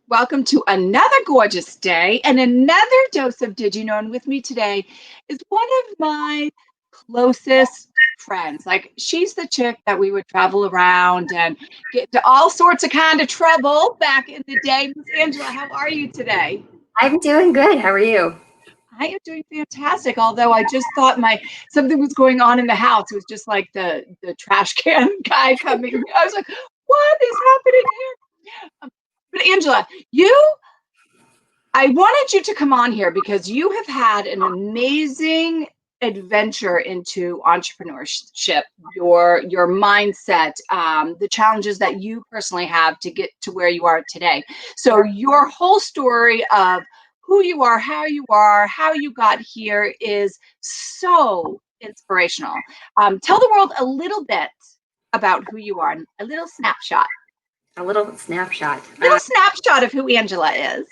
Welcome to another gorgeous day and another dose of Did You Know? And with me today is one of my closest friends. Like, she's the chick that we would travel around and get to all sorts of kind of trouble back in the day. Miss Angela, how are you today? I'm doing good. How are you? I am doing fantastic. Although I just thought something was going on in the house. It was just like the trash can guy coming. I was like, what is happening here? But Angela, I wanted you to come on here because you have had an amazing adventure into entrepreneurship, your mindset, the challenges that you personally have to get to where you are today. So your whole story of who you are, how you got here is so inspirational. Tell the world a little bit about who you are, a little snapshot, A little snapshot. of who Angela is.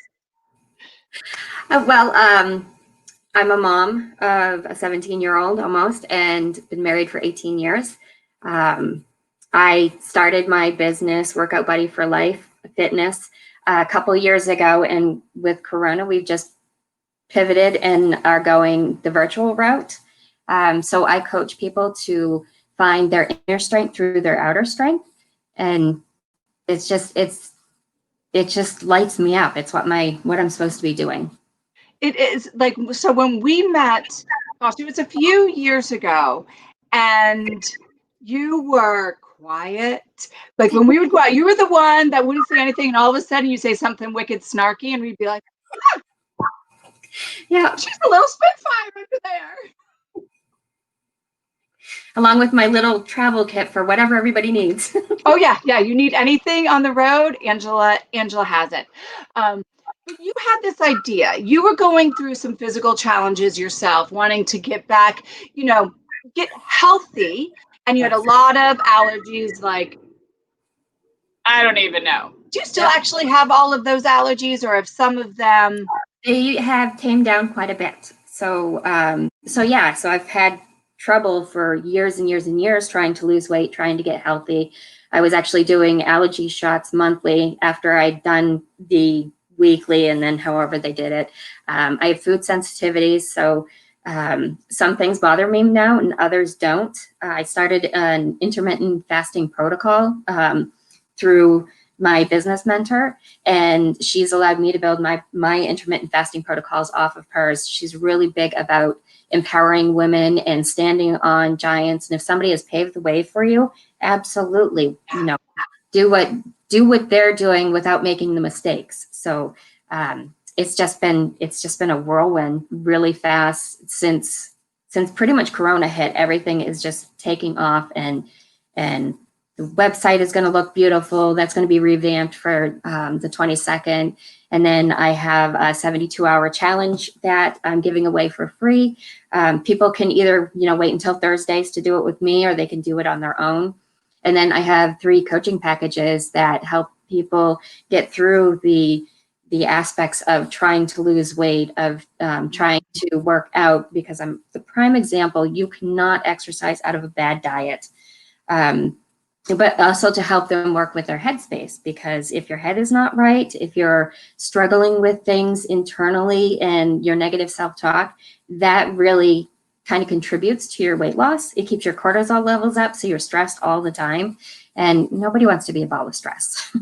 Well, I'm a mom of a 17-year-old almost, and been married for 18 years. I started my business, Workout Buddy for Life Fitness, a couple years ago, and with Corona, we've just pivoted and are going the virtual route. So I coach people to find their inner strength through their outer strength, and it just lights me up. It's what I'm supposed to be doing. It is like, so when we met, gosh, it was a few years ago, and you were quiet. Like when we would go out, you were the one that wouldn't say anything, and all of a sudden you say something wicked snarky, and we'd be like, Yeah, she's a little spitfire over there. along with my little travel kit for whatever everybody needs. Oh yeah, yeah. You need anything on the road, Angela has it. But you had this idea. You were going through some physical challenges yourself, wanting to get back, get healthy, and you had a lot of allergies. Like, I don't even know. Do you still actually have all of those allergies, or have some of them? They have tamed down quite a bit. So I've had trouble for years and years and years trying to lose weight, trying to get healthy. I was actually doing allergy shots monthly after I'd done the weekly, and then however they did it. I have food sensitivities, so some things bother me now and others don't. I started an intermittent fasting protocol through my business mentor, and she's allowed me to build my intermittent fasting protocols off of hers. She's really big about empowering women and standing on giants. And if somebody has paved the way for you, absolutely, do what they're doing without making the mistakes. So it's just been a whirlwind really fast since pretty much Corona hit. Everything is just taking off, and the website is going to look beautiful. That's going to be revamped for the 22nd. And then I have a 72-hour challenge that I'm giving away for free. People can either, wait until Thursdays to do it with me, or they can do it on their own. And then I have 3 coaching packages that help people get through the aspects of trying to lose weight, of trying to work out, because I'm the prime example. You cannot exercise out of a bad diet. But also to help them work with their headspace, because if your head is not right, if you're struggling with things internally and your negative self-talk, that really kind of contributes to your weight loss. It keeps your cortisol levels up, so you're stressed all the time, and nobody wants to be a ball of stress.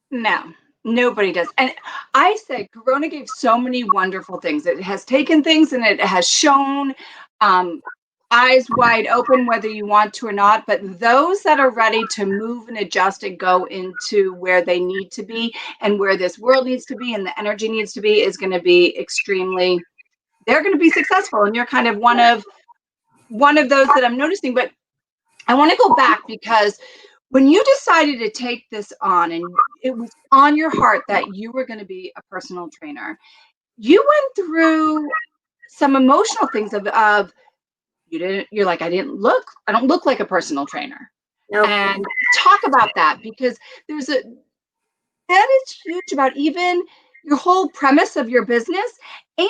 No, nobody does. And I say Corona gave so many wonderful things. It has taken things and it has shown eyes wide open, whether you want to or not. But those that are ready to move and adjust and go into where they need to be and where this world needs to be and the energy needs to be is going to be they're going to be successful. And you're kind of one of those that I'm noticing. But I want to go back, because when you decided to take this on and it was on your heart that you were going to be a personal trainer, you went through some emotional things of you're like, I don't look like a personal trainer. Nope. And talk about that, because that is huge about even your whole premise of your business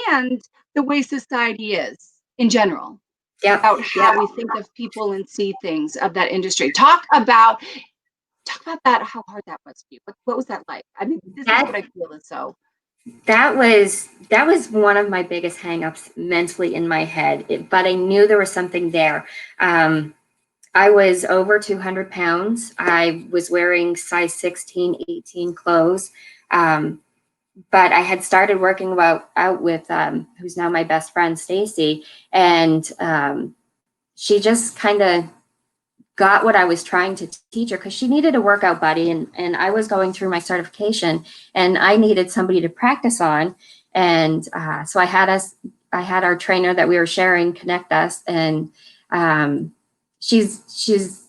and the way society is in general. Yep. About how we think of people and see things of that industry. Talk about talk about that, how hard that was for you. What was that like? I mean, this is what That I feel is so. that was one of my biggest hangups mentally in my head, but I knew there was something there. I was over 200 pounds. I was wearing size 16, 18 clothes. But I had started working out with who's now my best friend, Stacy, and she just kind of got what I was trying to teach her because she needed a workout buddy, and I was going through my certification, and I needed somebody to practice on, and so I had our trainer that we were sharing connect us, and she's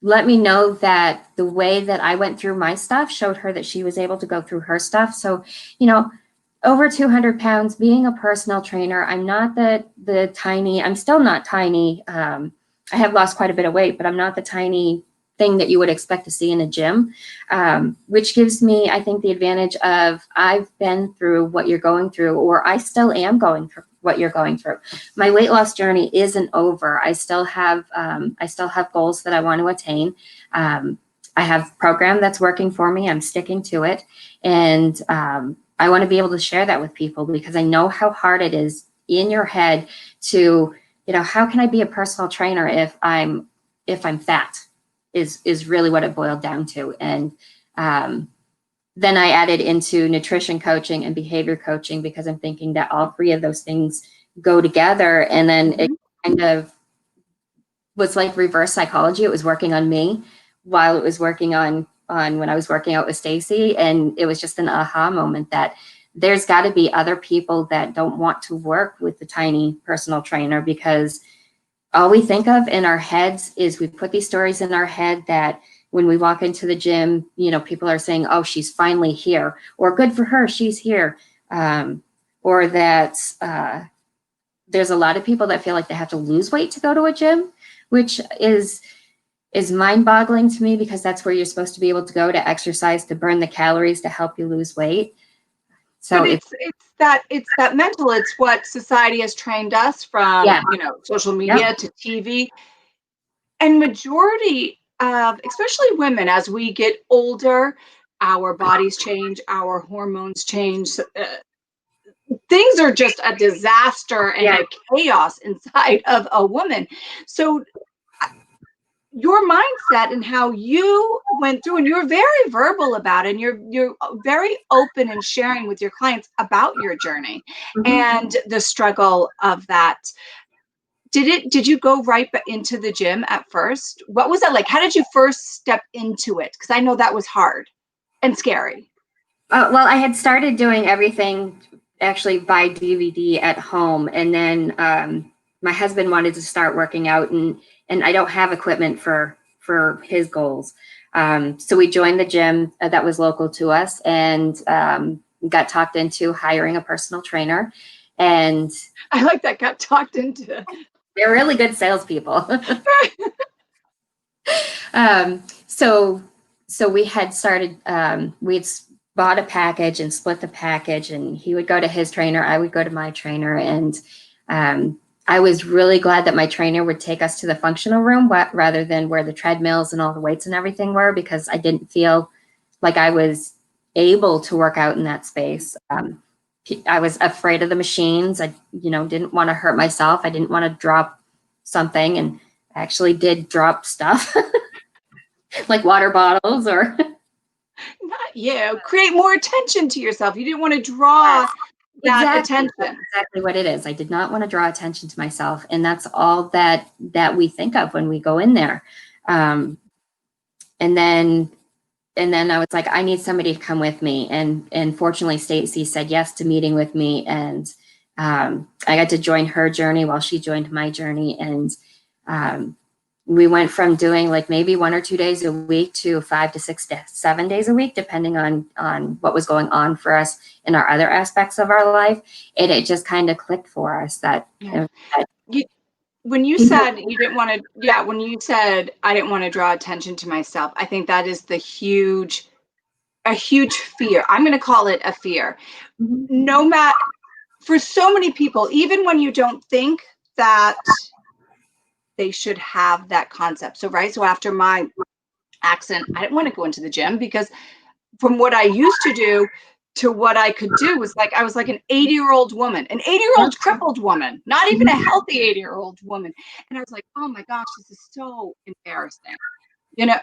let me know that the way that I went through my stuff showed her that she was able to go through her stuff. So, over 200 pounds, being a personal trainer, I'm not the tiny, I'm still not tiny. I have lost quite a bit of weight, but I'm not the tiny thing that you would expect to see in a gym, which gives me, I think, the advantage of I've been through what you're going through, or I still am going through what you're going through. My weight loss journey isn't over. I still have goals that I want to attain. I have a program that's working for me. I'm sticking to it, and I want to be able to share that with people because I know how hard it is in your head to, how can I be a personal trainer if I'm fat is really what it boiled down to. And then I added into nutrition coaching and behavior coaching because I'm thinking that all three of those things go together. And then it kind of was like reverse psychology. It was working on me while it was working on when I was working out with Stacy. And it was just an aha moment that there's got to be other people that don't want to work with the tiny personal trainer, because all we think of in our heads is we put these stories in our head that when we walk into the gym, people are saying, oh, she's finally here, or good for her, she's here. Or that there's a lot of people that feel like they have to lose weight to go to a gym, which is mind-boggling to me, because that's where you're supposed to be able to go to exercise, to burn the calories, to help you lose weight. So But it's that mental. It's what society has trained us from, yeah, social media to TV, and majority of, especially women, as we get older, our bodies change, our hormones change. Things are just a disaster and yeah. a chaos inside of a woman. So your mindset and how you went through, and you're very verbal about it, and you're very open and sharing with your clients about your journey and the struggle of that. Did you go right into the gym at first? What was that like? How did you first step into it? Because I know that was hard and scary. Well, I had started doing everything actually by DVD at home, and then my husband wanted to start working out, and I don't have equipment for his goals. So we joined the gym that was local to us, and got talked into hiring a personal trainer. And I like that, got talked into. they're really good salespeople. So we had started. We'd bought a package and split the package, and he would go to his trainer, I would go to my trainer, and I was really glad that my trainer would take us to the functional room rather than where the treadmills and all the weights and everything were, because I didn't feel like I was able to work out in that space. I was afraid of the machines. I, didn't want to hurt myself. I didn't want to drop something, and I actually did drop stuff like water bottles or. Not you. Create more attention to yourself. You didn't want to draw that Exactly. That's attention. exactly what it is. I did not want to draw attention to myself, and that's all that we think of when we go in there. And then I was like, I need somebody to come with me, and fortunately, Stacy said yes to meeting with me, and I got to join her journey while she joined my journey, and we went from doing like maybe 1 or 2 days a week to 5 to 6 to 7 days a week, depending on what was going on for us in our other aspects of our life. It just kind of clicked for us that, When you people. said you didn't want to, when you said I didn't want to draw attention to myself, I think that is a huge fear. I'm going to call it a fear. No matter, for so many people, even when you don't think that they should have that concept. So, right. So after my accent. I didn't want to go into the gym because from what I used to do to what I could do was like, I was like an 80-year-old woman, an 80-year-old crippled woman, not even a healthy 80-year-old woman. And I was like, oh my gosh, this is so embarrassing,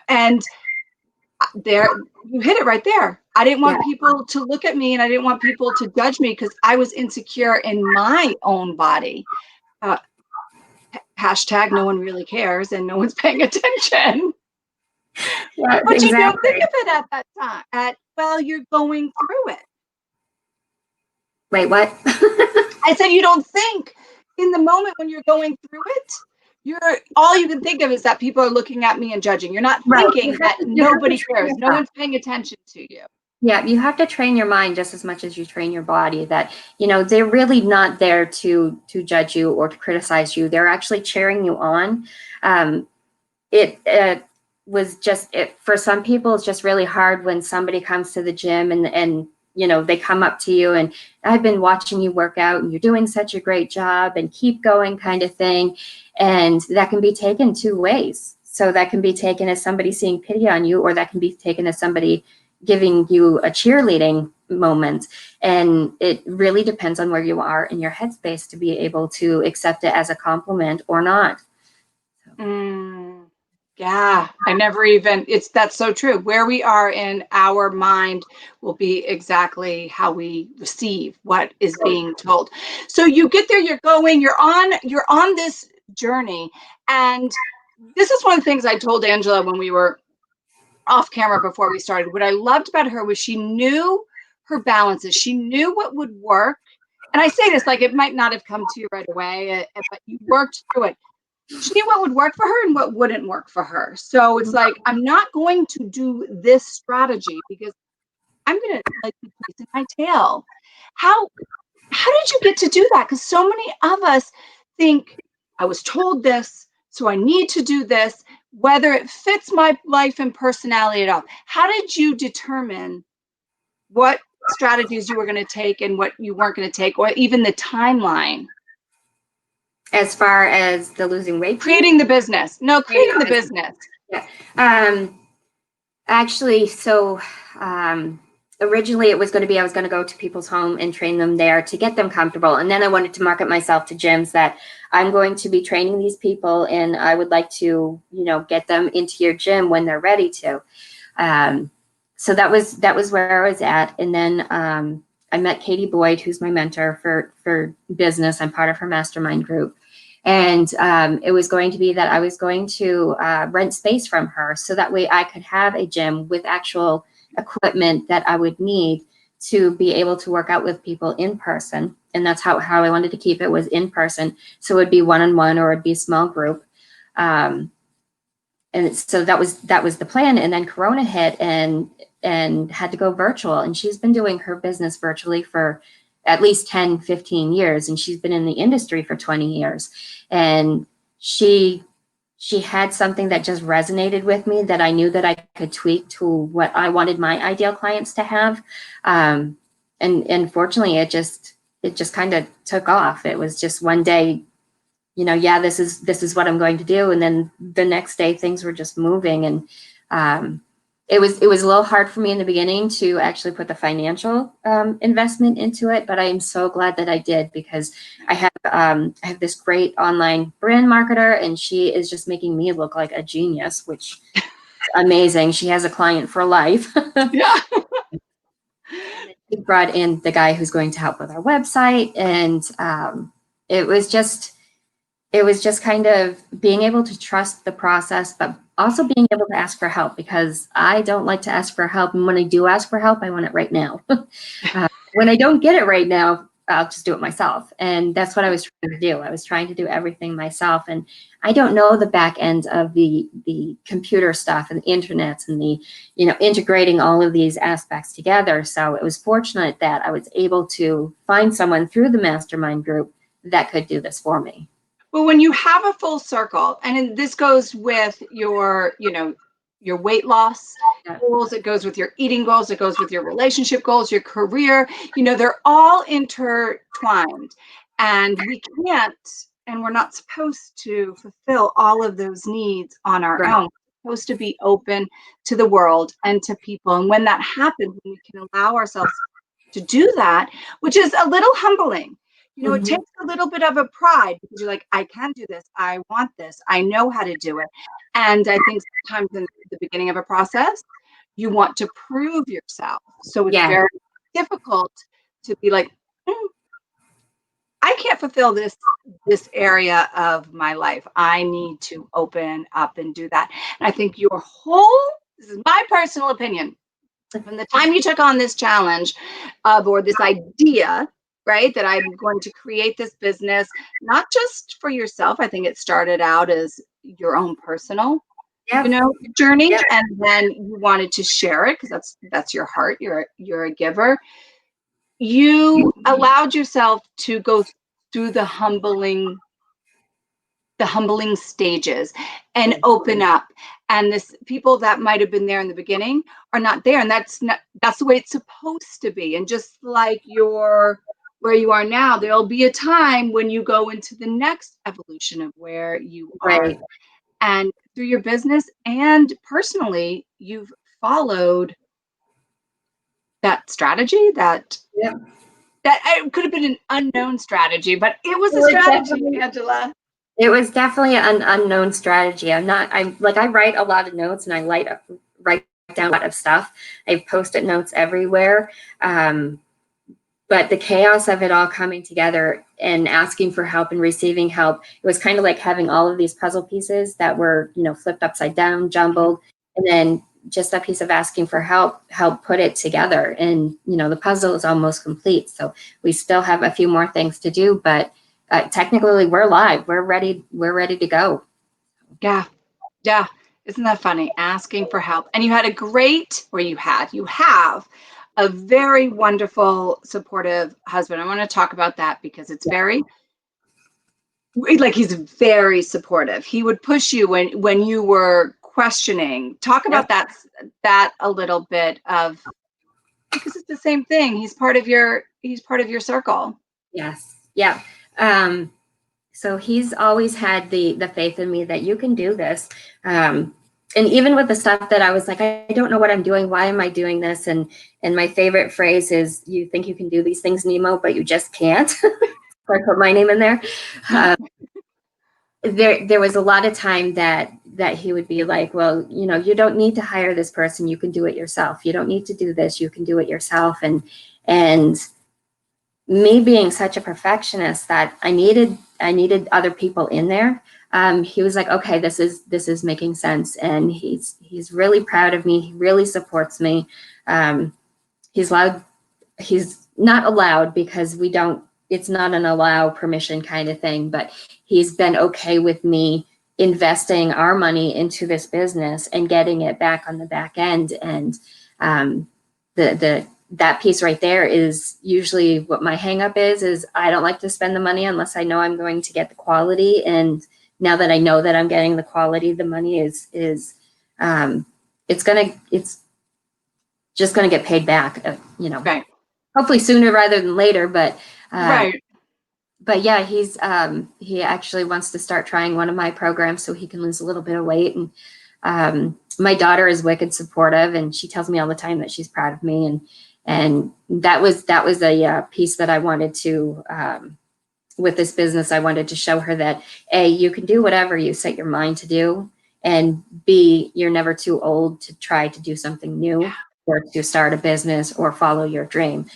and there, you hit it right there. I didn't Yeah. want people to look at me and I didn't want people to judge me because I was insecure in my own body. Uh, Hashtag no one really cares and no one's paying attention. Yeah, But you don't think exactly. of it at that time. Well, you're going through it. Wait, what? I said you don't think in the moment when you're going through it. You're all you can think of is that people are looking at me and judging. You're not Right. thinking that You have to nobody train cares. No yourself. one's paying attention to you. Yeah, you have to train your mind just as much as you train your body, that, they're really not there to judge you or to criticize you. They're actually cheering you on. It was just, for some people, it's just really hard when somebody comes to the gym and they come up to you and, I've been watching you work out and you're doing such a great job and keep going, kind of thing. And that can be taken two ways. So that can be taken as somebody seeing pity on you, or that can be taken as somebody giving you a cheerleading moment. And it really depends on where you are in your headspace to be able to accept it as a compliment or not. Yeah, that's so true. Where we are in our mind will be exactly how we receive what is being told. So you get there, you're on this journey. And this is one of the things I told Angela when we were off camera before we started. What I loved about her was she knew her balances. She knew what would work. And I say this like it might not have come to you right away, but you worked through it. She knew what would work for her and what wouldn't work for her. So it's like, I'm not going to do this strategy because I'm going to like be chasing my tail. How did you get to do that? Because so many of us think I was told this, so I need to do this, whether it fits my life and personality at all. How did you determine what strategies you were going to take and what you weren't going to take, or even the timeline? As far as the losing weight piece? Creating the business. No, creating the business. Yeah. Actually, so originally it was going to be, I was going to go to people's home and train them there to get them comfortable. And then I wanted to market myself to gyms that I'm going to be training these people and I would like to, get them into your gym when they're ready to. So that was where I was at. And then I met Katie Boyd, who's my mentor for business. I'm part of her mastermind group. And it was going to be that I was going to rent space from her so that way I could have a gym with actual equipment that I would need to be able to work out with people in person. And that's how I wanted to keep it, was in person. So it would be one-on-one or it'd be a small group. And so that was the plan. And then Corona hit and had to go virtual. And she's been doing her business virtually for at least 10, 15 years. And she's been in the industry for 20 years. And she had something that just resonated with me that I knew that I could tweak to what I wanted my ideal clients to have. And fortunately, it just kind of took off. It was just one day, yeah, this is what I'm going to do. And then the next day things were just moving. And it was a little hard for me in the beginning to actually put the financial investment into it, but I am so glad that I did, because I have this great online brand marketer and she is just making me look like a genius, which is amazing. She has a client for life. Yeah. She brought in the guy who's going to help with our website. And it was just kind of being able to trust the process, but also being able to ask for help, because I don't like to ask for help. And when I do ask for help, I want it right now. When I don't get it right now, I'll just do it myself. And that's what I was trying to do. I was trying to do everything myself. And I don't know the back end of the computer stuff and the internet and the, integrating all of these aspects together. So it was fortunate that I was able to find someone through the mastermind group that could do this for me. Well, when you have a full circle, and this goes with your weight loss goals, it goes with your eating goals, it goes with your relationship goals, your career, they're all intertwined. And we can't, and we're not supposed to fulfill all of those needs on our Right. own. supposed to be open to the world and to people. And when that happens, when we can allow ourselves to do that, which is a little humbling, it Mhm. takes a little bit of a pride because you're like, I can do this. I want this. I know how to do it. And I think sometimes in the beginning of a process, you want to prove yourself. So it's Yeah. very difficult to be like, "Mm, I can't fulfill this area of my life. I need to open up and do that." And I think this is my personal opinion, from the time you took on this challenge or this idea, right, that I'm going to create this business, not just for yourself. I think it started out as your own personal, Yeah. journey, Yeah. and then you wanted to share it because that's your heart. You're a giver. You allowed yourself to go through the humbling stages and open up, and this people that might have been there in the beginning are not there, and that's the way it's supposed to be. And just like where you are now, there'll be a time when you go into the next evolution of where you are. Right. And through your business and personally, you've followed that strategy, Yeah. that it could have been an unknown strategy, but it was It a was strategy, definitely Angela. it was definitely an unknown strategy. I write a lot of notes and write down a lot of stuff. I have post-it notes everywhere. But the chaos of it all coming together and asking for help and receiving help, it was kind of like having all of these puzzle pieces that were, flipped upside down, jumbled, and then just that piece of asking for help put it together. And, the puzzle is almost complete. So we still have a few more things to do, but technically we're live. We're ready. We're ready to go. Yeah. Yeah. Isn't that funny? Asking for help. And you had a great, or you have a very wonderful, supportive husband. I want to talk about that because it's he's very supportive. He would push you when you were questioning. Talk Yep. about that a little bit of, because it's the same thing. He's part of your circle. Yes. Yeah. Um, So he's always had the faith in me that you can do this. And even with the stuff that I was like, I don't know what I'm doing. Why am I doing this? And my favorite phrase is, "You think you can do these things, Nemo, but you just can't." So I put my name in there. Uh, there was a lot of time that he would be like, "Well, you don't need to hire this person. You can do it yourself. You don't need to do this. You can do it yourself." And me being such a perfectionist that I needed other people in there. He was like, "Okay, this is making sense," and he's really proud of me. He really supports me. Um, he's allowed. He's not allowed because we don't. It's not an allow permission kind of thing, but he's been okay with me investing our money into this business and getting it back on the back end. And the that piece right there is usually what my hang up is I don't like to spend the money unless I know I'm going to get the quality. And now that I know that I'm getting the quality, the money is it's just gonna get paid back, Right. hopefully sooner rather than later. Right. But yeah, he actually wants to start trying one of my programs so he can lose a little bit of weight. And my daughter is wicked supportive, and she tells me all the time that she's proud of me. And that was a piece that I wanted to, with this business. I wanted to show her that A, you can do whatever you set your mind to do, and B, you're never too old to try to do something new or to start a business or follow your dream.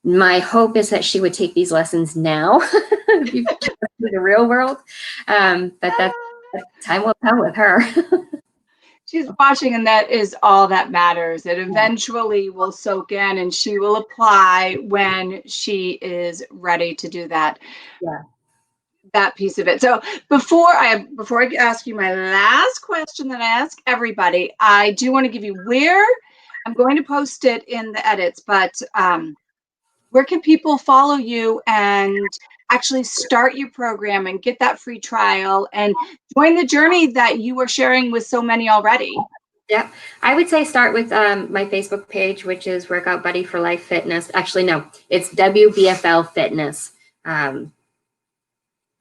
My hope is that she would take these lessons now before the real world. But that time will tell with her. She's watching, and that is all that matters. It eventually will soak in, and she will apply when she is ready to do Yeah. that piece of it. So before I ask you my last question that I ask everybody, I do want to give you where I'm going to post it in the edits, but where can people follow you and actually start your program and get that free trial and join the journey that you are sharing with so many already? Yeah, I would say start with my Facebook page, which is Workout Buddy for Life Fitness. Actually, no, it's FBFL-Fitness at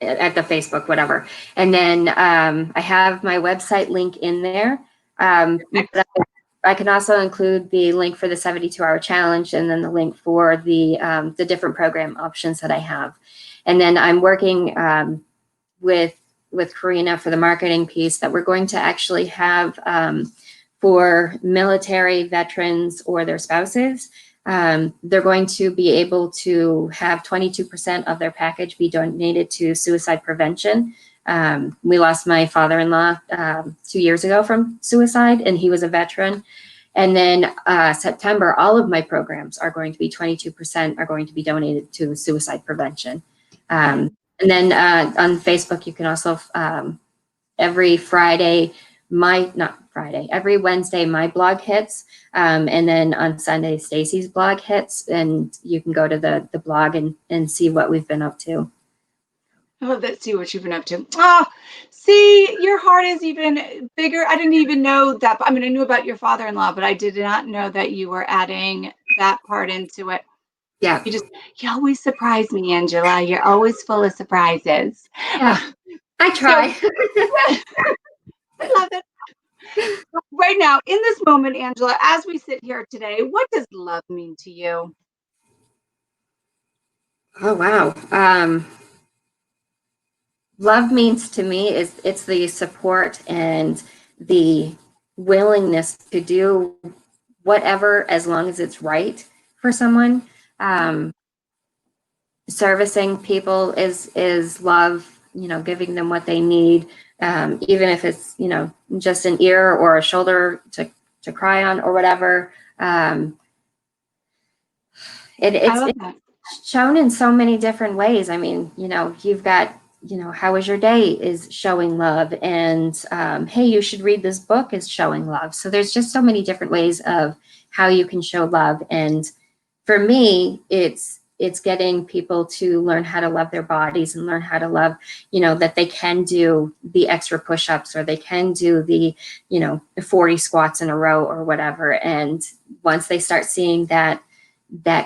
the Facebook, whatever. And then I have my website link in there. But I can also include the link for the 72-hour challenge, and then the link for the different program options that I have. And then I'm working with Karina for the marketing piece that we're going to actually have for military veterans or their spouses. They're going to be able to have 22% of their package be donated to suicide prevention. We lost my father-in-law 2 years ago from suicide, and he was a veteran. And then September, all of my programs are going to be 22% are going to be donated to suicide prevention. And then on Facebook, you can also every Friday, every Wednesday, my blog hits. And then on Sunday, Stacy's blog hits, and you can go to the blog and see what we've been up to. Oh, let's see what you've been up to. Oh, see, your heart is even bigger. I didn't even know that. I mean, I knew about your father-in-law, but I did not know that you were adding that part into it. Yeah. You always surprise me, Angela. You're always full of surprises. Yeah, I try. So, I love it. Right now, in this moment, Angela, as we sit here today, what does love mean to you? Oh, wow. Love means to me it's the support and the willingness to do whatever as long as it's right for someone. Servicing people is love, giving them what they need, even if it's, just an ear or a shoulder to cry on or whatever. It's shown in so many different ways. I mean, you've got, how was your day is showing love, and hey, you should read this book is showing love. So there's just so many different ways of how you can show love. And for me, it's getting people to learn how to love their bodies and learn how to love, that they can do the extra push-ups, or they can do the, 40 squats in a row or whatever. And once they start seeing that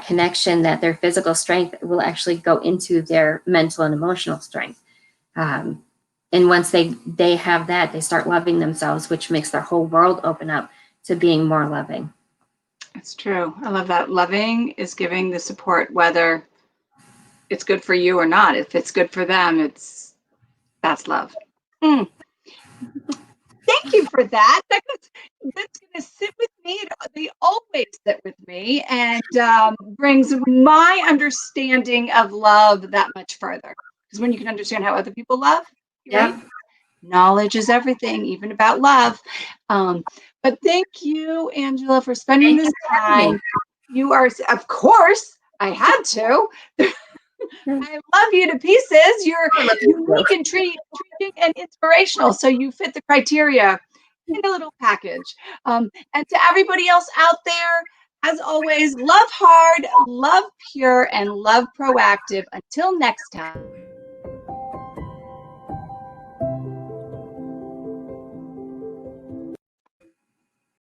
connection, that their physical strength will actually go into their mental and emotional strength. And once they have that, they start loving themselves, which makes their whole world open up to being more loving. It's true. I love that. Loving is giving the support, whether it's good for you or not. If it's good for them, that's love. Mm. Thank you for that. That's going to sit with me. They always sit with me, and brings my understanding of love that much further. Because when you can understand how other people love, right? Knowledge is everything, even about love. But thank you, Angela, for spending this time. You are, of course, I had to. I love you to pieces. You're unique and intriguing and inspirational. So you fit the criteria in a little package. And to everybody else out there, as always, love hard, love pure, and love proactive. Until next time.